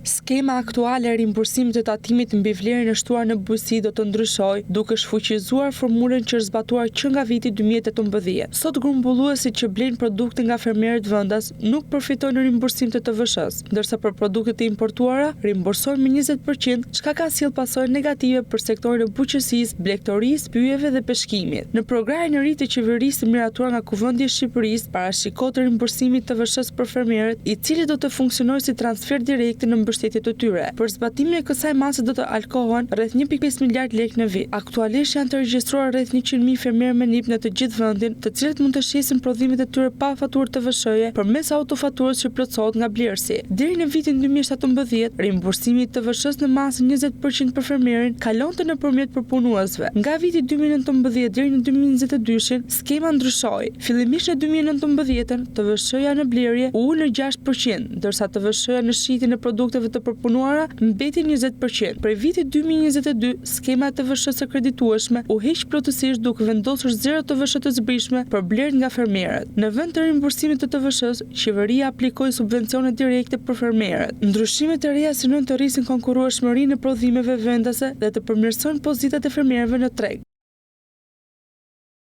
Skema aktuale e rimbursimit të tatimit mbi vlerën e shtuar në bujqësi do të ndryshojë, duke shfuqizuar formulën që është zbatuar që nga viti 2018. Sot grumbulluesit që blejnë produkte nga fermerët vendas nuk përfitojnë në rimbursim të TVSH-s, ndërsa për produktet e importuara rimbursojnë me 20%, çka ka sjell pasojë negative për sektorin e bujqësisë, blegtorisë, pyjeve dhe peshkimit. Në programin e ri të qeverisë miratuar nga Kuvendi i Shqipërisë, parashikohet rimbursimi i TVSH-s për fermerët, i cili do të funksionojë si transfer direkt në mbështetje të tyre. Për zbatimin e kësaj mase do të alokohen rreth 1.5 miliard lekë në vit. Aktualisht janë të regjistruar rreth 100.000 fermerë me NIP në të gjithë vendin, të cilët mund të shesin prodhimet e tyre pa faturë TVSH-je përmes autofaturës që plotësohet nga blerësi. Deri në vitin 2017, rimbursimi i TVSH-s në masë 20% për fermerin kalonte nëpërmjet përpunuesve. Nga viti 2019 deri në 2022, skema ndryshoi. Fillimisht në 2019, TVSH-ja në blerje u ul në 6%, ndërsa TVSH-ja në shitjen e produkteve të përpunuara mbeti 20%. Për vitin 2022, skema e TVSH-s së kreditueshme u heq plotësisht duke vendosur 0 TVSH të zbrishme për blerët nga fermerët. Në vend të rimbursimit të TVSH-s, qeveria aplikoi subvencione direkte për fermerët. Ndryshimet e reja synojnë të rrisin konkurrueshmërinë e prodhimeve vendase dhe të përmirësojnë pozitat e fermerëve në treg.